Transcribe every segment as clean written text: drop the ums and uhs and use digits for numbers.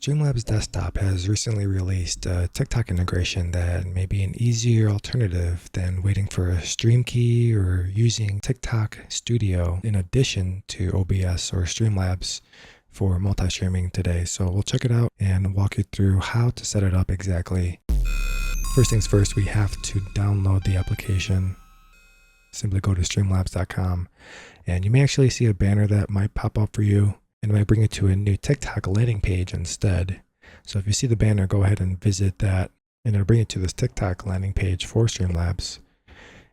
Streamlabs Desktop has recently released a TikTok integration that may be an easier alternative than waiting for a stream key or using TikTok Studio in addition to OBS or Streamlabs for multi-streaming today. So we'll check it out and walk you through how to set it up exactly. First things first, we have to download the application. Simply go to streamlabs.com and you may actually see a banner that might pop up for you. And it might bring you to a new TikTok landing page instead. So if you see the banner, go ahead and visit that, and it'll bring you to this TikTok landing page for Streamlabs.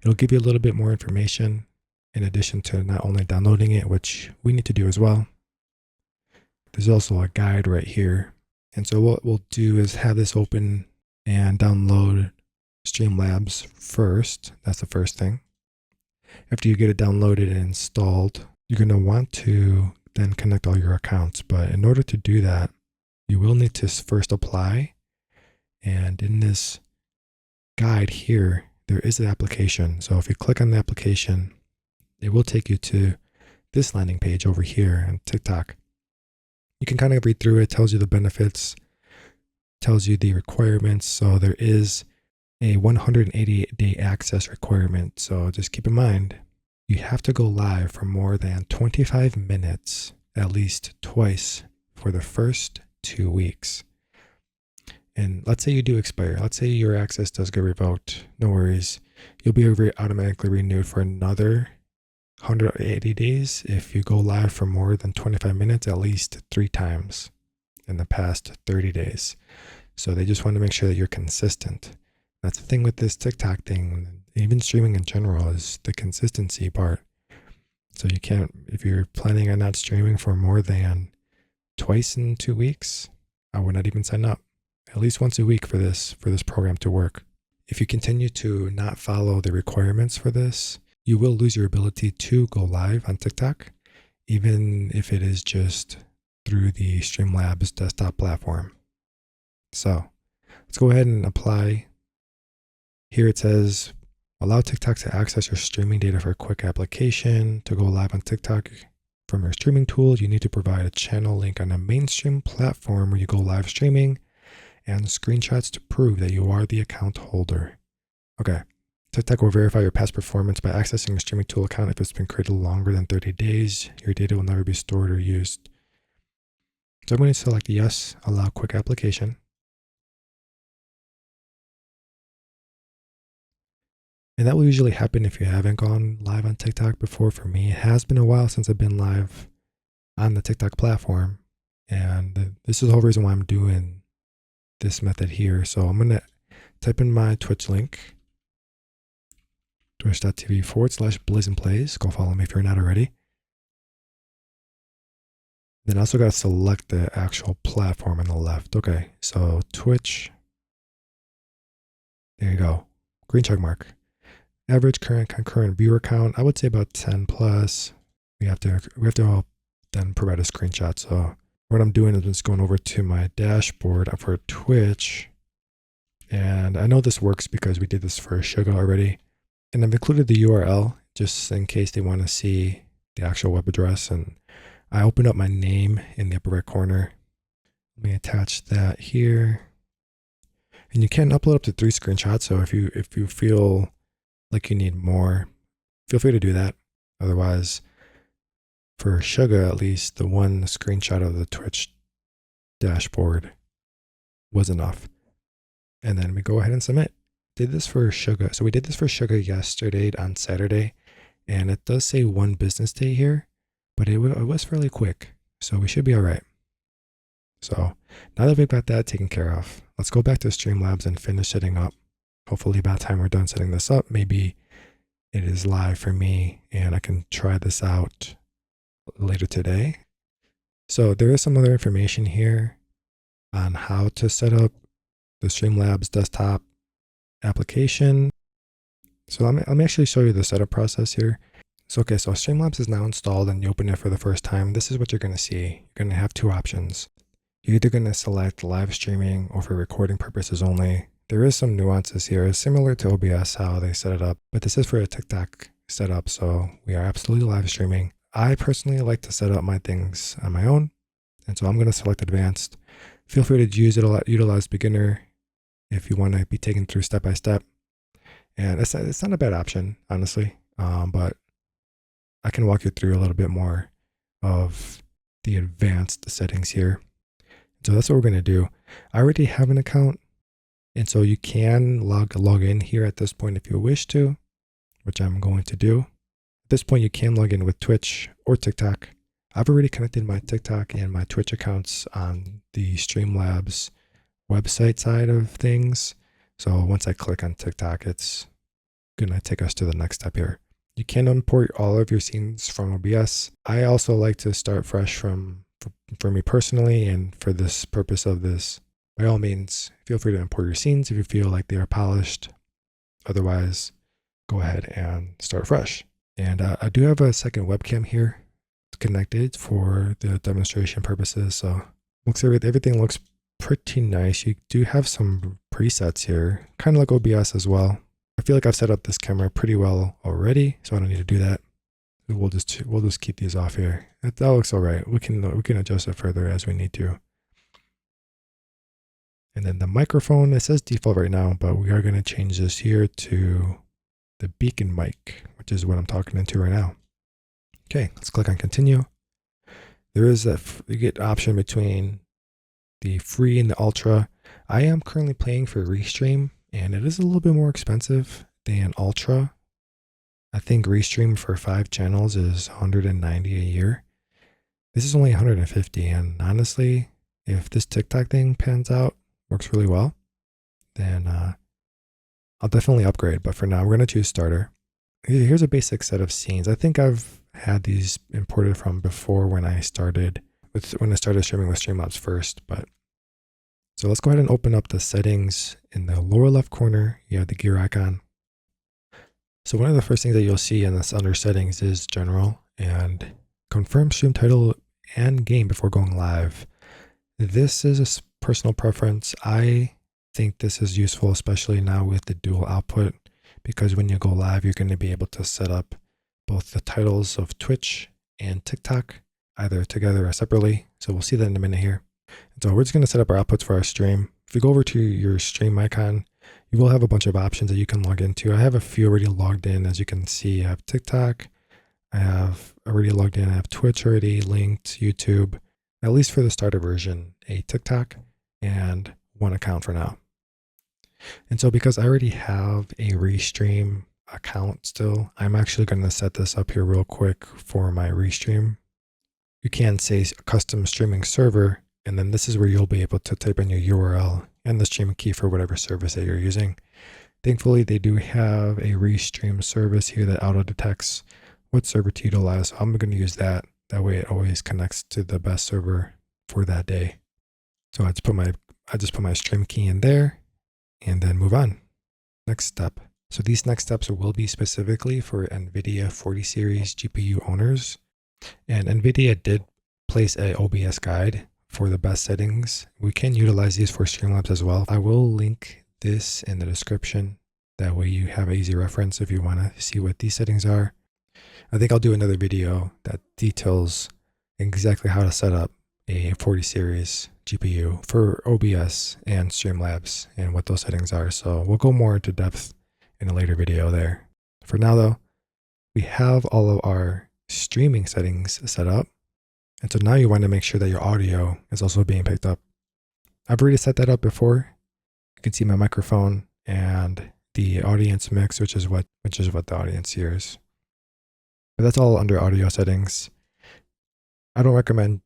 It'll give you a little bit more information in addition to not only downloading it, which we need to do as well. There's also a guide right here. And so what we'll do is have this open and download Streamlabs first. That's the first thing. After you get it downloaded and installed, you're going to want to then connect all your accounts. But in order to do that, you will need to first apply. And in this guide here, there is an application. So if you click on the application, it will take you to this landing page over here on TikTok. You can kind of read through it, tells you the benefits, tells you the requirements. So there is a 188-day access requirement. So just keep in mind, you have to go live for more than 25 minutes at least twice for the first 2 weeks. And let's say you do expire. Let's say your access does get revoked. No worries. You'll be automatically renewed for another 180 days if you go live for more than 25 minutes at least 3 times in the past 30 days. So they just want to make sure that you're consistent. That's the thing with this TikTok thing, even streaming in general, is the consistency part. So you can't, if you're planning on not streaming for more than twice in 2 weeks, I would not even sign up. At least once a week for this program to work. If you continue to not follow the requirements for this, you will lose your ability to go live on TikTok, even if it is just through the Streamlabs desktop platform. So let's go ahead and apply. Here it says, allow TikTok to access your streaming data for a quick application. To go live on TikTok from your streaming tool, you need to provide a channel link on a mainstream platform where you go live streaming and screenshots to prove that you are the account holder. Okay, TikTok will verify your past performance by accessing your streaming tool account. If it's been created longer than 30 days, your data will never be stored or used. So I'm going to select yes, allow quick application. And that will usually happen if you haven't gone live on TikTok before. For me, it has been a while since I've been live on the TikTok platform. And this is the whole reason why I'm doing this method here. So I'm going to type in my Twitch link, twitch.tv/𝐓𝐢𝐬𝐬. Go follow me if you're not already. Then I also got to select the actual platform on the left. Okay, so Twitch. There you go. Green check mark. Average current concurrent viewer count, I would say about 10 plus. We have to then provide a screenshot. So what I'm doing is just going over to my dashboard for Twitch. And I know this works because we did this for 𝐋𝐢𝐬𝐬 already. And I've included the URL just in case they want to see the actual web address. And I opened up my name in the upper right corner. Let me attach that here. And you can upload up to 3 screenshots. So if you feel like you need more, feel free to do that. Otherwise, for 𝐋𝐢𝐬𝐬, at least the one screenshot of the Twitch dashboard was enough. And then we go ahead and submit. Did this for 𝐋𝐢𝐬𝐬. So we did this for 𝐋𝐢𝐬𝐬 yesterday on Saturday, and it does say 1 business day here, but it was fairly quick. So we should be all right. So now that we've got that taken care of, let's go back to Streamlabs and finish setting up. Hopefully by the time we're done setting this up, maybe it is live for me and I can try this out later today. So there is some other information here on how to set up the Streamlabs desktop application. So let me actually show you the setup process here. So okay, so Streamlabs is now installed and you open it for the first time. This is what you're going to see. You're going to have 2 options. You're either going to select live streaming or for recording purposes only. There is some nuances here, similar to OBS, how they set it up, but this is for a TikTok setup, so we are absolutely live streaming. I personally like to set up my things on my own, and so I'm going to select advanced. Feel free to utilize beginner if you want to be taken through step by step. And it's not a bad option, honestly, but I can walk you through a little bit more of the advanced settings here. So that's what we're going to do. I already have an account, and so you can log in here at this point if you wish to, which I'm going to do. At this point, you can log in with Twitch or TikTok. I've already connected my TikTok and my Twitch accounts on the Streamlabs website side of things. So once I click on TikTok, it's going to take us to the next step here. You can import all of your scenes from OBS. I also like to start fresh for me personally, and for this purpose of this, by all means, feel free to import your scenes if you feel like they are polished. Otherwise, go ahead and start fresh. And I do have a second webcam here connected for the demonstration purposes. So everything looks pretty nice. You do have some presets here, kind of like OBS as well. I feel like I've set up this camera pretty well already, so I don't need to do that. We'll just keep these off here. That looks all right. We can adjust it further as we need to. And then the microphone, it says default right now, but we are going to change this here to the beacon mic, which is what I'm talking into right now. Okay, let's click on continue. There is you get option between the free and the ultra. I am currently paying for Restream, and it is a little bit more expensive than ultra. I think Restream for 5 channels is $190 a year. This is only $150, and honestly, if this TikTok thing pans out, works really well, then I'll definitely upgrade. But for now, we're going to choose starter. Here's a basic set of scenes. I think I've had these imported from before when I started streaming with Streamlabs first. But so let's go ahead and open up the settings. In the lower left corner, you have the gear icon. So one of the first things that you'll see in this under settings is general and confirm stream title and game before going live. This is a personal preference. I think this is useful, especially now with the dual output, because when you go live, you're going to be able to set up both the titles of Twitch and TikTok, either together or separately. So we'll see that in a minute here. And so we're just going to set up our outputs for our stream. If you go over to your stream icon, you will have a bunch of options that you can log into. I have a few already logged in. As you can see, I have TikTok. I have already logged in. I have Twitch already linked, YouTube, at least for the starter version, a TikTok, and one account for now. And so because I already have a Restream account still, I'm actually going to set this up here real quick for my Restream. You can say custom streaming server, and then this is where you'll be able to type in your URL and the stream key for whatever service that you're using. Thankfully, they do have a Restream service here that auto detects what server to utilize. So I'm going to use that. That way it always connects to the best server for that day. So I just put my stream key in there and then move on. Next step. So these next steps will be specifically for NVIDIA 40 series GPU owners. And NVIDIA did place a OBS guide for the best settings. We can utilize these for Streamlabs as well. I will link this in the description. That way you have an easy reference if you want to see what these settings are. I think I'll do another video that details exactly how to set up a 40 series GPU for OBS and Streamlabs and what those settings are. So we'll go more into depth in a later video there. For now though, we have all of our streaming settings set up. And so now you want to make sure that your audio is also being picked up. I've already set that up before. You can see my microphone and the audience mix, which is what the audience hears. But that's all under audio settings. I don't recommend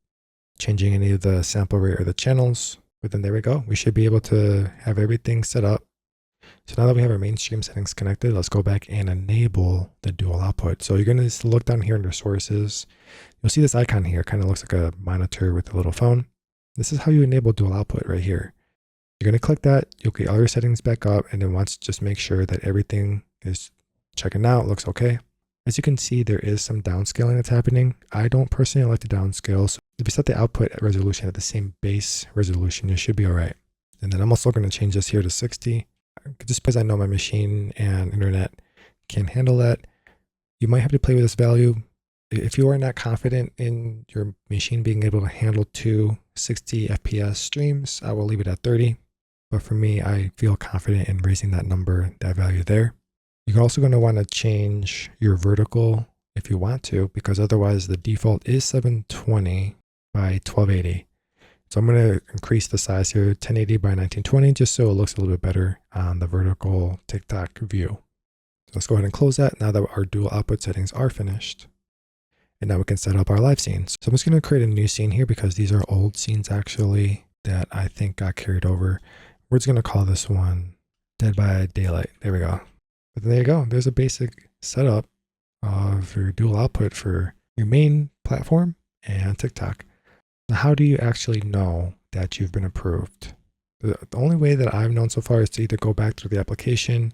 changing any of the sample rate or the channels, but then there we go. We should be able to have everything set up. So now that we have our mainstream settings connected, let's go back and enable the dual output. So you're going to look down here under sources. You'll see this icon here, kind of looks like a monitor with a little phone. This is how you enable dual output right here. You're going to click that, you'll get all your settings back up, and then once just make sure that everything is checking out, looks okay. As you can see, there is some downscaling that's happening. I don't personally like to downscale, so if you set the output resolution at the same base resolution, you should be all right. And then I'm also going to change this here to 60, just because I know my machine and internet can handle that. You might have to play with this value. If you are not confident in your machine being able to handle two 60 FPS streams, I will leave it at 30. But for me, I feel confident in raising that number, that value there. You're also going to want to change your vertical if you want to, because otherwise the default is 720 by 1280. So I'm going to increase the size here, 1080 by 1920, just so it looks a little bit better on the vertical TikTok view. So let's go ahead and close that now that our dual output settings are finished. And now we can set up our live scenes. So I'm just going to create a new scene here because these are old scenes actually that I think got carried over. We're just going to call this one Dead by Daylight. There we go. But there you go. There's a basic setup of your dual output for your main platform and TikTok. Now, how do you actually know that you've been approved? The only way that I've known so far is to either go back to the application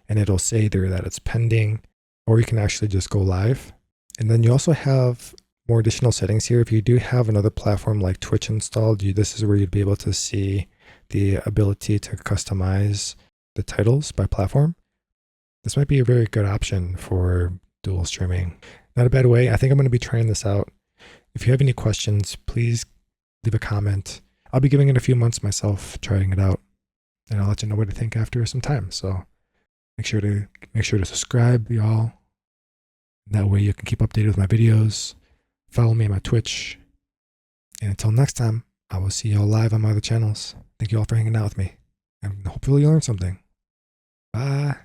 and it'll say there that it's pending, or you can actually just go live. And then you also have more additional settings here. If you do have another platform like Twitch installed, this is where you'd be able to see the ability to customize the titles by platform. This might be a very good option for dual streaming. Not a bad way. I think I'm going to be trying this out. If you have any questions, please leave a comment. I'll be giving it a few months myself, trying it out, and I'll let you know what I think after some time. So make sure to subscribe, y'all. That way you can keep updated with my videos. Follow me on my Twitch. And until next time, I will see y'all live on my other channels. Thank you all for hanging out with me, and hopefully you learned something. Bye.